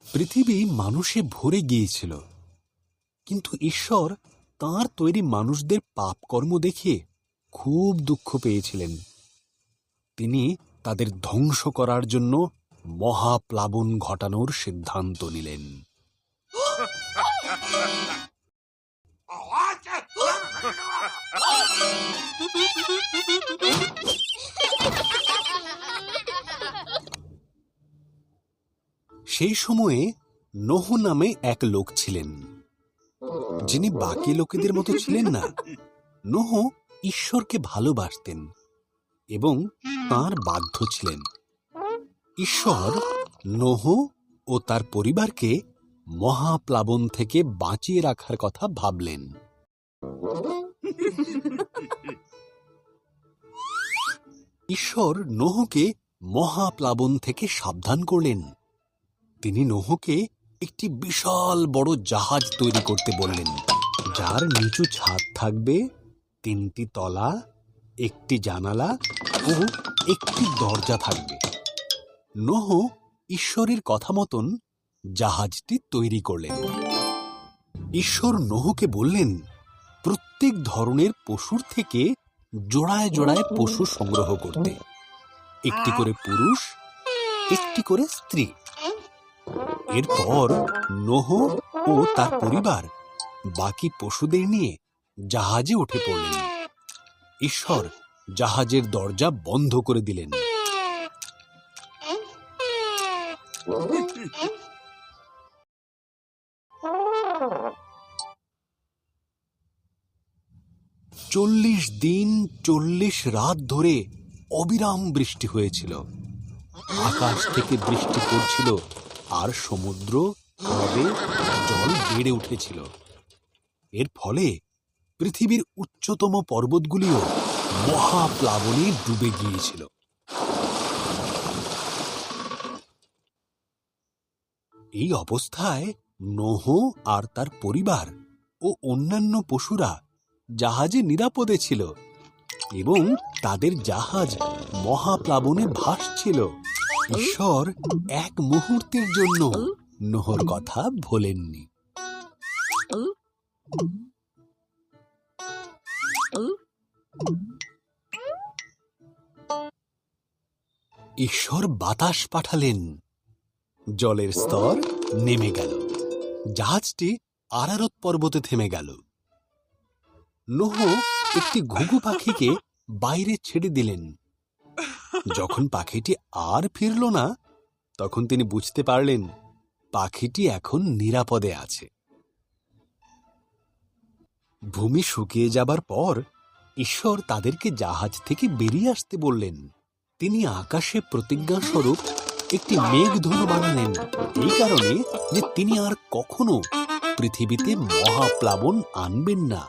পৃথিবী মানুষে ভরে গিয়েছিল, কিন্তু ঈশ্বর তাঁর তৈরি মানুষদের পাপকর্ম দেখে খুব দুঃখ পেয়েছিলেন। তিনি তাদের ধ্বংস করার জন্য মহাপ্লাবন ঘটানোর সিদ্ধান্ত নিলেন। সেই সময়ে নোহ নামে এক লোক ছিলেন, যিনি বাকি লোকেদের মতো ছিলেন না। নোহ ঈশ্বরকে ভালোবাসতেন এবং তাঁর বাধ্য ছিলেন। ঈশ্বর নোহ ও তার পরিবারকে মহাপ্লাবন থেকে বাঁচিয়ে রাখার কথা ভাবলেন। ঈশ্বর নোহকে মহাপ্লাবন থেকে সাবধান করলেন। তিনি নোহকে একটি বিশাল বড় জাহাজ তৈরি করতে বললেন, যার নিচু ছাদ থাকবে, 3টি তলা, 1টি জানালা ও 1টি দরজা থাকবে। নোহ ঈশ্বরের কথা মতন জাহাজটি তৈরি করলেন। ঈশ্বর নোহকে বললেন, প্রত্যেক ধরনের পশুর থেকে জোড়ায় জোড়ায় পশু সংগ্রহ করতে, 1টি করে পুরুষ, 1টি করে স্ত্রী। এরপর নোহ ও তার পরিবার বাকি পশুদের নিয়ে জাহাজে উঠে পড়লেন। ঈশ্বর জাহাজের দরজা বন্ধ করে দিলেন। চল্লিশ দিন 40 রাত ধরে অবিরাম বৃষ্টি হয়েছিল। আকাশ থেকে বৃষ্টি পড়ছিল আর সমুদ্র নদে জল বেড়ে উঠেছিল। এর ফলে পৃথিবীর উচ্চতম পর্বতগুলিও মহাপ্লাবনে ডুবে গিয়েছিল। এই অবস্থায় নোহ আর তার পরিবার ও অন্যান্য পশুরা জাহাজে নিরাপদে ছিল এবং তাদের জাহাজ মহাপ্লাবনে ভাসছিল। ঈশ্বর এক মুহূর্তের জন্য নোহর কথা ভোলেননি। ঈশ্বর বাতাস পাঠালেন, জলের স্তর নেমে গেল, জাহাজটি আরারত পর্বতে থেমে গেল। নোহ একটি ঘুঘু পাখিকে বাইরে ছেড়ে দিলেন। যখন পাখিটি আর ফিরল না, তখন তিনি বুঝতে পারলেন পাখিটি এখন নিরাপদে আছে। ভূমি শুকিয়ে যাবার পর ঈশ্বর তাদেরকে জাহাজ থেকে বেরিয়ে আসতে বললেন। তিনি আকাশে প্রতিজ্ঞাস্বরূপ একটি মেঘধনু বানালেন, এই কারণে যে তিনি আর কখনো পৃথিবীতে মহাপ্লাবন আনবেন না।